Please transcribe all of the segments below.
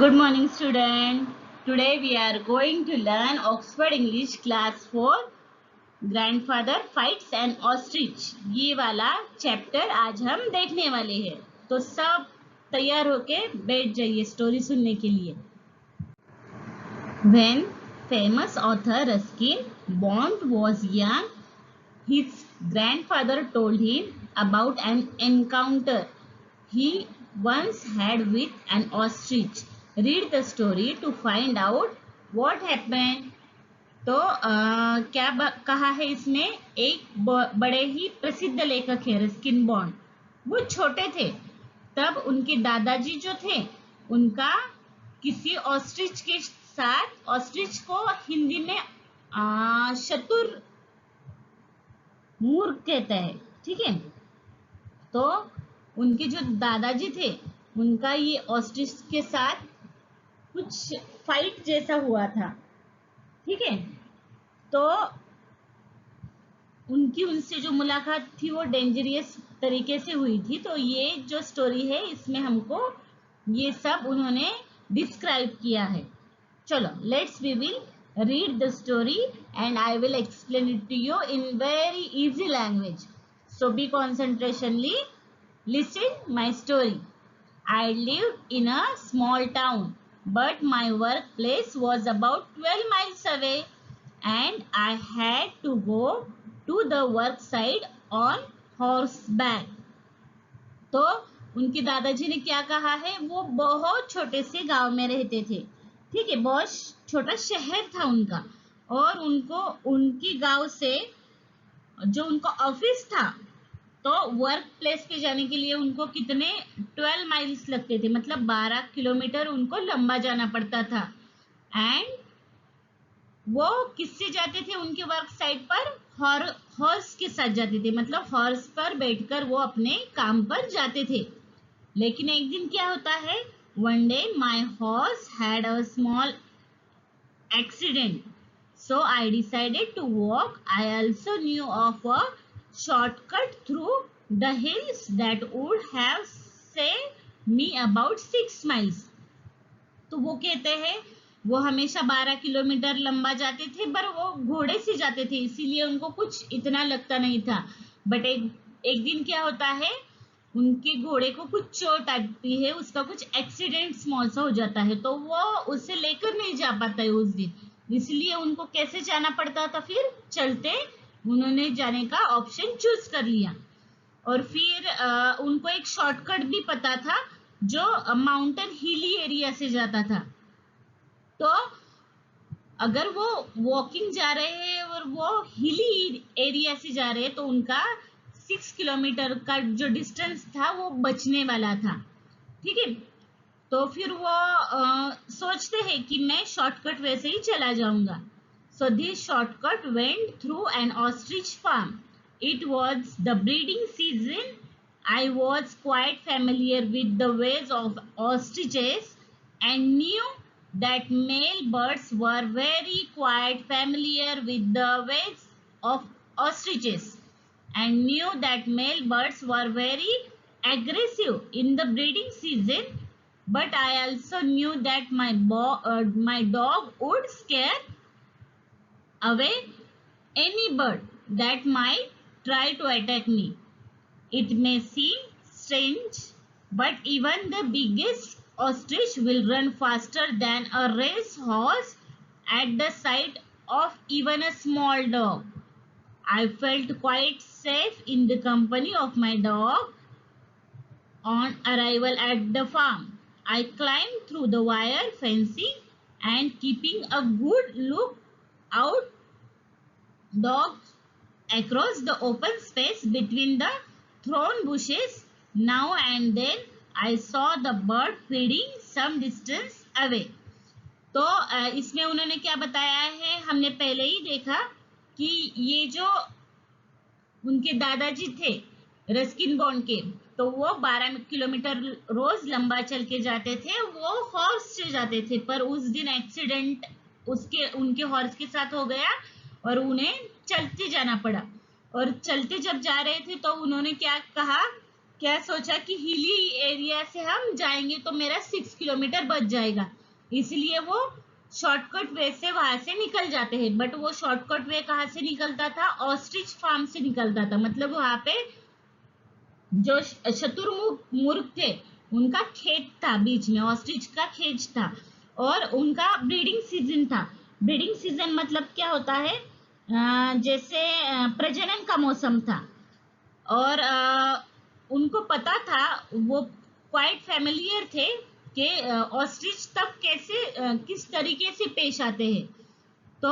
Good morning, student. Today we are going to learn Oxford English Class 4 Grandfather Fights an Ostrich. ये वाला chapter आज हम देखने वाले हैं, तो सब तैयार होके बैठ जाइए स्टोरी सुनने के लिए. When famous author Ruskin Bond was young, his grandfather told him about an encounter he once had with an ostrich. Read the story to find out what happened. तो क्या कहा है इसमें. एक बड़े ही प्रसिद्ध लेखक है रस्किन बॉन्ड. वो छोटे थे तब उनके दादाजी जो थे उनका किसी ऑस्ट्रिच के साथ, ऑस्ट्रिच को हिंदी में शतुर मूर्ख कहता है, ठीक है. तो उनके जो दादाजी थे उनका ये ऑस्ट्रिच के साथ कुछ फाइट जैसा हुआ था, ठीक है. तो उनकी उनसे जो मुलाकात थी वो डेंजरियस तरीके से हुई थी. तो ये जो स्टोरी है इसमें हमको ये सब उन्होंने डिस्क्राइब किया है. चलो let's we will read the story and I will explain it to you in very easy language. So be concentrationally listen my story. I lived in a small town, but my workplace was about 12 miles away and I had to go to the work site on horseback. तो उनके दादाजी ने क्या कहा है, वो बहुत छोटे से गांव में रहते थे, ठीक है. बहुत छोटा शहर था उनका और उनको उनकी गांव से जो उनका ऑफिस था तो वर्क प्लेस पे जाने के लिए उनको कितने 12 माइल्स लगते थे, मतलब 12 किलोमीटर उनको लंबा जाना पड़ता था. एंड वो किससे जाते थे उनके वर्क साइट पर, हॉर्स के साथ जाते थे, मतलब हॉर्स पर बैठकर वो अपने काम पर जाते थे. लेकिन एक दिन क्या होता है, one day my horse had a small accident, so I decided to walk. I also knew of a shortcut through the hills that would have saved me about 6 miles. तो वो कहते हैं वो हमेशा 12 किलोमीटर लंबा जाते थे, पर वो घोड़े से जाते थे इसीलिए उनको कुछ इतना लगता नहीं था. बट एक दिन क्या होता है, उनके घोड़े को कुछ चोट आती है, उसका कुछ एक्सीडेंट स्मॉल सा हो जाता है, तो वो उसे लेकर नहीं जा पाता है उस दिन. इसलिए उनको कैसे जाना पड़ता था, फिर चलते उन्होंने जाने का ऑप्शन चूज कर लिया. और फिर उनको एक शॉर्टकट भी पता था जो माउंटेन हिली एरिया से जाता था. तो अगर वो वॉकिंग जा रहे हैं और वो हिली एरिया से जा रहे हैं तो उनका 6 किलोमीटर का जो डिस्टेंस था वो बचने वाला था, ठीक है. तो फिर वो सोचते हैं कि मैं शॉर्टकट वैसे ही चला जाऊंगा. So this shortcut went through an ostrich farm. It was the breeding season. I was quite familiar with the ways of ostriches and knew that male birds were very quite familiar with the ways of ostriches and knew that male birds were very aggressive in the breeding season. But I also knew that my dog would scare away any bird that might try to attack me. It may seem strange, but even the biggest ostrich will run faster than a racehorse at the sight of even a small dog. I felt quite safe in the company of my dog. On arrival at the farm, I climbed through the wire fencing and keeping a good look out dog across the open space between the thorn bushes. Now and then I saw the bird feeding some distance away. तो इसमें उन्होंने क्या बताया है, हमने पहले ही देखा कि ये जो उनके दादाजी थे रस्किन बॉन्ड के, तो वो 12 किलोमीटर रोज लंबा चल के जाते थे, वो हॉर्स से जाते थे. पर उस दिन एक्सीडेंट उनके हॉर्स के साथ हो गया और उन्हें चलते जाना पड़ा. और चलते जब जा रहे थे तो उन्होंने क्या कहा क्या सोचा कि हिली एरिया से हम जाएंगे तो मेरा 6 किलोमीटर बच जाएगा, इसलिए वो शॉर्टकट वे से वहां से निकल जाते हैं। बट वो शॉर्टकट वे कहाँ से निकलता था? ऑस्ट्रिच फार्म से निकलता था। मतलब वहां पे जो शतुरमुर्ग थे उनका खेत था, बीच में ऑस्ट्रिच का खेत था, और उनका ब्रीडिंग सीजन था। ब्रीडिंग सीजन मतलब क्या होता है? जैसे प्रजनन का मौसम था। और उनको पता था, वो क्वाइट फैमिलियर थे कि ऑस्ट्रिच तब कैसे किस तरीके से पेश आते हैं। तो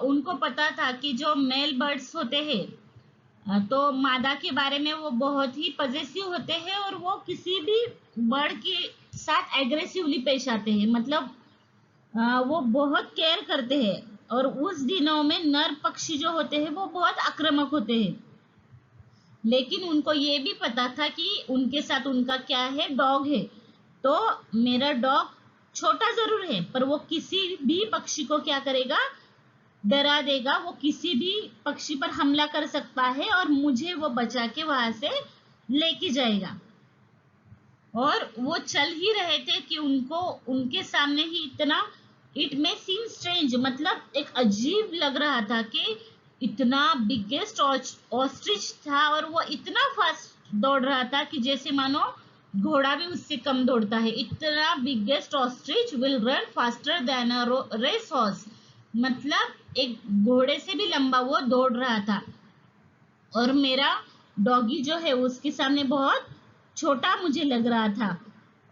उनको पता था कि जो मेल बर्ड्स होते हैं, तो मादा के बारे में वो बहुत ही पजेसिव होते हैं और वो किसी भी बर्ड के साथ एग्रेसिवली पेश आते हैं। मतलब वो बहुत केयर करते हैं। और उस दिनों में नर पक्षी जो होते हैं वो बहुत आक्रामक होते हैं। लेकिन उनको ये भी पता था कि उनके साथ उनका क्या है, डॉग है। तो मेरा डॉग छोटा जरूर है पर वो किसी भी पक्षी को क्या करेगा, डरा देगा। वो किसी भी पक्षी पर हमला कर सकता है और मुझे वो बचा के वहां से लेके जाएगा। और वो चल ही रहे थे कि उनको उनके सामने ही इतना, इट मे सीम स्ट्रेंज, मतलब एक अजीब लग रहा था कि इतना बिगेस्ट ऑस्ट्रिच था और वो इतना फास्ट दौड़ रहा था कि जैसे मानो घोड़ा भी उससे कम दौड़ता है। इतना biggest ostrich will run faster than a race horse, मतलब एक घोड़े से भी लंबा वो दौड़ रहा था। और मेरा डॉगी जो है उसके सामने बहुत छोटा मुझे लग रहा था।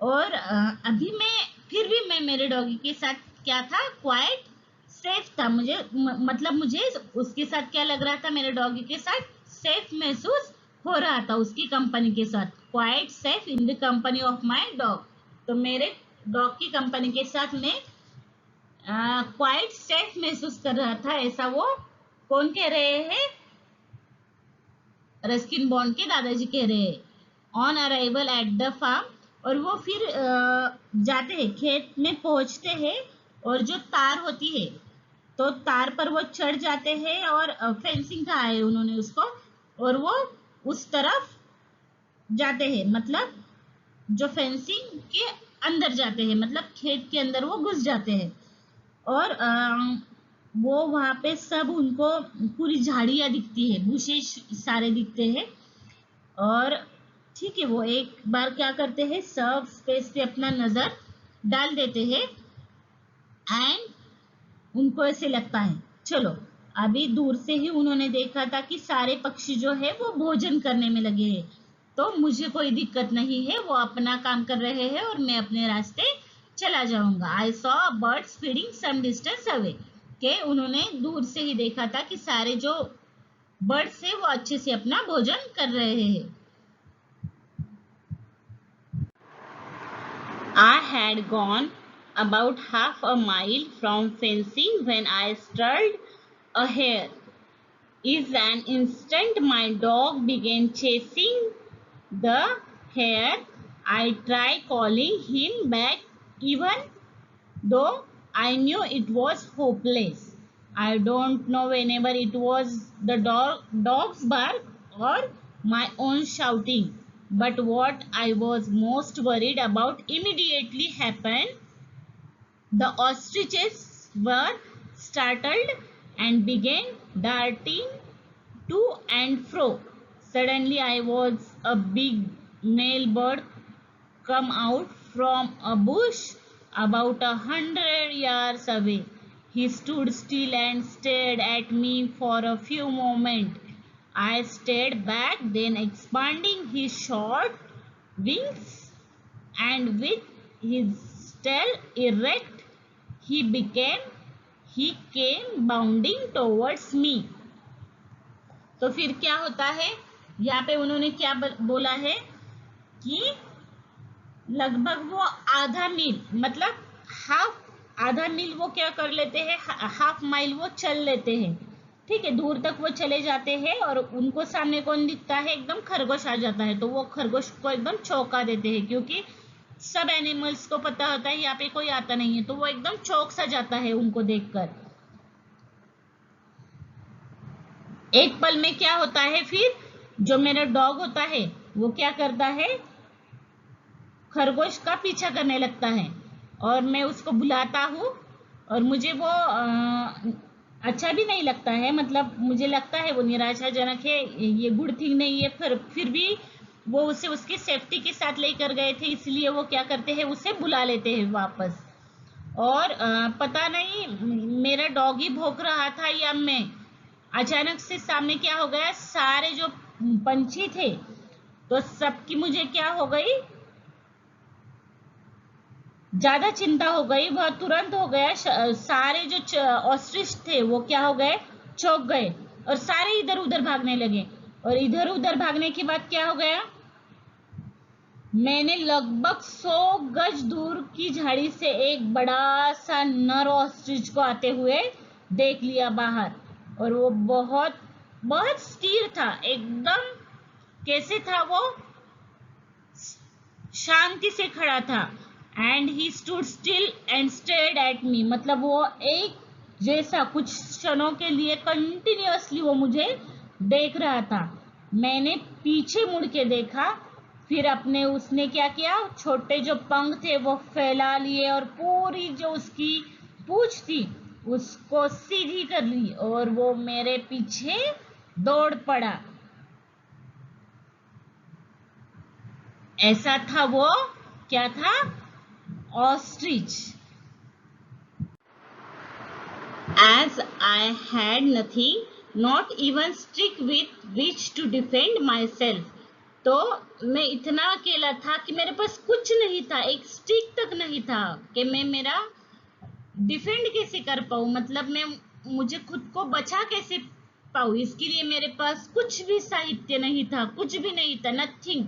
और अभी मैं फिर भी मैं मेरे डॉगी के साथ क्या था, क्वाइट सेफ था। मतलब मुझे उसके साथ क्या लग रहा था, मेरे डॉगी के साथ सेफ महसूस हो रहा था, उसकी कंपनी के साथ। Quite safe in the company of my dog. तो मेरे डॉग की कंपनी के साथ मैं क्वाइट सेफ महसूस कर रहा था, ऐसा वो कौन कह रहे हैं? रस्किन बॉन्ड के दादाजी कह रहे हैं। On arrival at the farm, और वो फिर जाते हैं, खेत में पहुंचते हैं। और जो तार होती है, तो तार पर वो चढ़ जाते हैं और फेंसिंग कहा है उन्होंने उसको, और वो उस तरफ जाते हैं। मतलब जो फेंसिंग के अंदर जाते हैं, मतलब खेत के अंदर वो घुस जाते हैं। और वो वहां पे सब उनको पूरी झाड़ियां दिखती है, बुशेष सारे दिखते हैं। और ठीक है, वो एक बार क्या करते हैं, सब स्पेस पे अपना नजर डाल देते हैं। एंड उनको ऐसे लगता है, चलो अभी दूर से ही उन्होंने देखा था कि सारे पक्षी जो है वो भोजन करने में लगे हैं, तो मुझे कोई दिक्कत नहीं है, वो अपना काम कर रहे हैं और मैं अपने रास्ते चला जाऊंगा। I saw birds feeding some distance away, के उन्होंने दूर से ही देखा था कि सारे जो बर्ड्स है वो अच्छे से अपना भोजन कर रहे हैं। I had gone about half a mile from fencing when I startled a hare. In an instant, my dog began chasing the hare. I tried calling him back, even though I knew it was hopeless. I don't know whenever it was the dog's bark or my own shouting. But what I was most worried about immediately happened. The ostriches were startled and began darting to and fro. Suddenly, I was a big male bird come out from a bush about 100 yards away. He stood still and stared at me for a few moments. I stared back, then expanding his short wings and with his tail erect, he began he came bounding towards me. तो फिर क्या होता है, यहाँ पे उन्होंने क्या बोला है कि लगभग वो आधा मील, मतलब आधा मील वो क्या कर लेते हैं, हाफ माइल वो चल लेते हैं। ठीक है, दूर तक वो चले जाते हैं और उनको सामने कौन दिखता है, एकदम खरगोश आ जाता है। तो वो खरगोश को एकदम चौंका देते हैं, क्योंकि सब एनिमल्स को पता होता है यहाँ पे कोई आता नहीं है, तो वो एकदम चौंक सा जाता है उनको देखकर। एक पल में क्या होता है, फिर जो मेरा डॉग होता है वो क्या करता है, खरगोश का पीछा करने लगता है और मैं उसको बुलाता हूँ और मुझे वो अच्छा भी नहीं लगता है, मतलब मुझे लगता है वो निराशाजनक है, ये गुड थिंग नहीं है। फिर भी वो उसे उसकी सेफ्टी के साथ लेकर गए थे, इसलिए वो क्या करते हैं, उसे बुला लेते हैं वापस। और पता नहीं मेरा डॉग ही भौंक रहा था या मैं, अचानक से सामने क्या हो गया, सारे जो पंछी थे तो सबकी मुझे क्या हो गई, ज्यादा चिंता हो गई। वह तुरंत हो गया, सारे जो ऑस्ट्रिच थे वो क्या हो गए, चौंक गए और सारे इधर उधर भागने लगे। और इधर उधर भागने के बाद क्या हो गया, मैंने लगभग 100 गज दूर की झाड़ी से एक बड़ा सा नर ऑस्ट्रिच को आते हुए देख लिया बाहर। और वो बहुत बहुत स्थिर था एकदम, कैसे था वो, शांति से खड़ा था। And he stood still and stared at me, मतलब वो एक जैसा कुछ क्षणों के लिए कंटिन्यूअसली वो मुझे देख रहा था। मैंने पीछे मुड़ के देखा, फिर अपने उसने क्या किया, छोटे जो पंख थे वो फैला लिए और पूरी जो उसकी पूंछ थी उसको सीधी कर ली और वो मेरे पीछे दौड़ पड़ा। ऐसा था वो, क्या था, ostrich. As I had nothing, not even stick with which to defend myself, तो मैं इतना अकेला था कि मेरे पास कुछ नहीं था, एक स्टिक तक नहीं था कि मैं मेरा डिफेंड कैसे कर पाऊँ, मतलब मैं मुझे खुद को बचा कैसे पाऊँ, इसके लिए मेरे पास कुछ भी साहित्य नहीं था, कुछ भी नहीं था, nothing.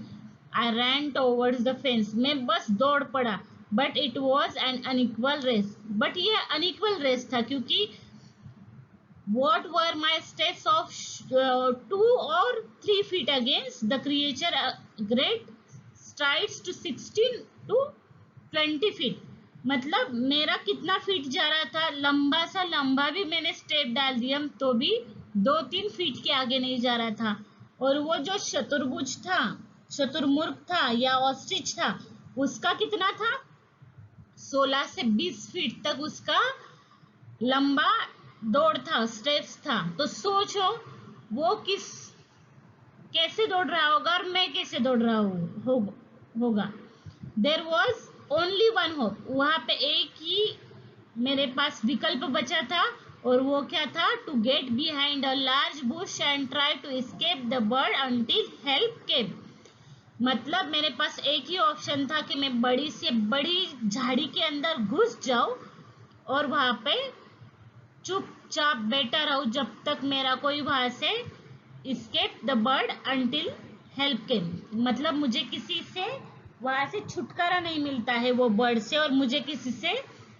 I ran towards the fence, मैं बस दौड़ पड़ा। But it was an unequal race, but ये अनइक्वल रेस था क्योंकि what were my steps of 2 or 3 feet against the creature great strides to 16 to 20 feet, मतलब मेरा कितना फीट जा रहा था, लंबा सा लंबा भी मैंने स्टेप डाल दिया तो भी 2-3 फीट के आगे नहीं जा रहा था। और वो जो चतुर्भुज था, चतुर्मुर्ग था या ऑस्ट्रिच था, उसका कितना था, 16 से 20 फीट तक उसका लंबा दौड़ था, स्टेप्स था। तो सोचो वो कैसे दौड़ रहा होगा और मैं कैसे दौड़ रहा होगा। There was only one hope, वहां पे एक ही मेरे पास विकल्प बचा था और वो क्या था, to get behind a large bush and try to escape the bird until help came, मतलब मेरे पास एक ही ऑप्शन था कि मैं बड़ी से बड़ी झाड़ी के अंदर घुस जाऊं और वहां पे चुपचाप बैठा रहूं जब तक मेरा कोई वहां से escape the bird until help came, मतलब मुझे किसी से वहां से छुटकारा नहीं मिलता है वो बर्ड से और मुझे किसी से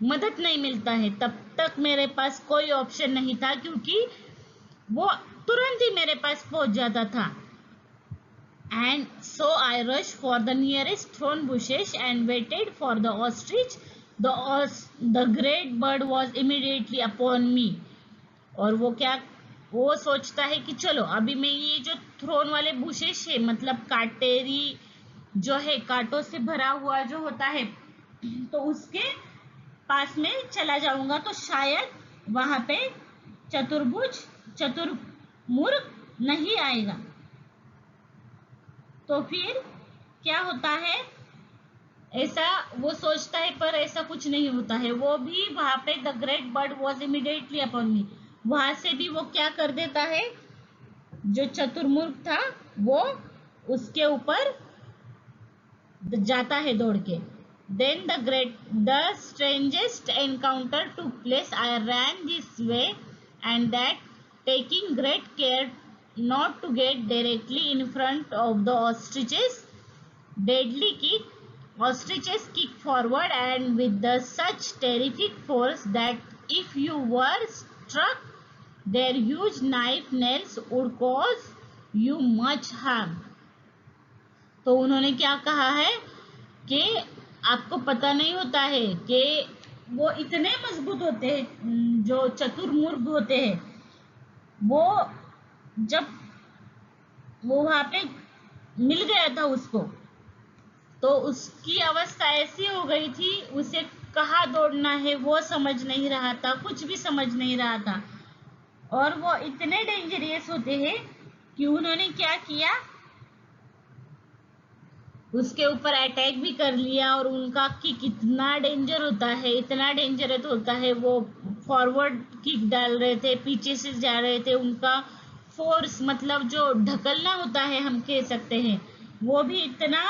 मदद नहीं मिलता है, तब तक मेरे पास कोई ऑप्शन नहीं था क्योंकि वो तुरंत ही मेरे पास पहुंच जाता था। And so I rushed for the nearest thorn bushes and waited for the ostrich. The great bird was immediately upon me. और वो क्या, वो सोचता है कि चलो अभी मैं ये जो थ्रोन वाले बुशेस है, मतलब काटेरी जो है, कांटों से भरा हुआ जो होता है, तो उसके पास में चला जाऊंगा तो शायद वहां पे चतुर्मुर्ग नहीं आएगा। तो फिर क्या होता है, ऐसा वो सोचता है पर ऐसा कुछ नहीं होता है, वो भी वहां पे the great bird was immediately upon मी, वहां से भी वो क्या कर देता है, जो चतुर्मुर्ग था वो उसके ऊपर जाता है दौड़ के। Then the strangest encounter took place, I ran this way and that, taking great care not to get directly in front of the ostriches. Deadly kick, ostriches kick forward and with such terrific force that if you were struck, their huge knife nails would cause you much harm. तो उन्होंने क्या कहा है कि आपको पता नहीं होता है कि वो इतने मजबूत होते हैं, जो चतुर्मुर्ग होते हैं, वो जब वो वहां पे मिल गया था उसको, तो उसकी अवस्था ऐसी हो गई थी, उसे कहाँ दौड़ना है वो समझ नहीं रहा था, कुछ भी समझ नहीं रहा था। और वो इतने डेंजरियस होते हैं कि उन्होंने क्या किया, उसके ऊपर अटैक भी कर लिया। और उनका किक इतना डेंजर होता है, इतना डेंजरस होता है, वो फॉरवर्ड किक डाल रहे थे, पीछे से जा रहे थे, उनका फोर्स मतलब जो ढकलना होता है हम कह सकते हैं, वो भी इतना,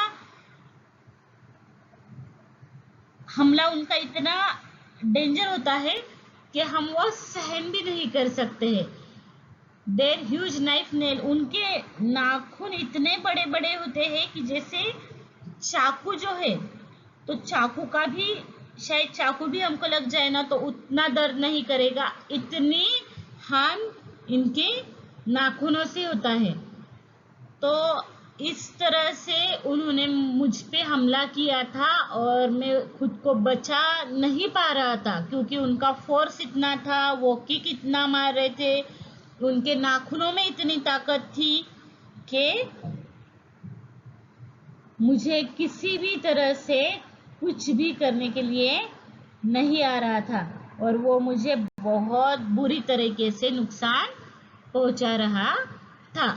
हमला उनका इतना डेंजर होता है कि हम वो सहन भी नहीं कर सकते हैं। देयर ह्यूज नाइफ नेल, उनके नाखून इतने बड़े बड़े होते हैं कि जैसे चाकू जो है, तो चाकू का भी, शायद चाकू भी हमको लग जाए ना तो उतना दर्द नहीं करेगा, इतनी हार्म इनके नाखूनों से होता है। तो इस तरह से उन्होंने मुझ पे हमला किया था और मैं खुद को बचा नहीं पा रहा था, क्योंकि उनका फोर्स इतना था, वो किक इतना मार रहे थे, उनके नाखूनों में इतनी ताकत थी कि मुझे किसी भी तरह से कुछ भी करने के लिए नहीं आ रहा था, और वो मुझे बहुत बुरी तरीके से नुकसान पहुंचा रहा था।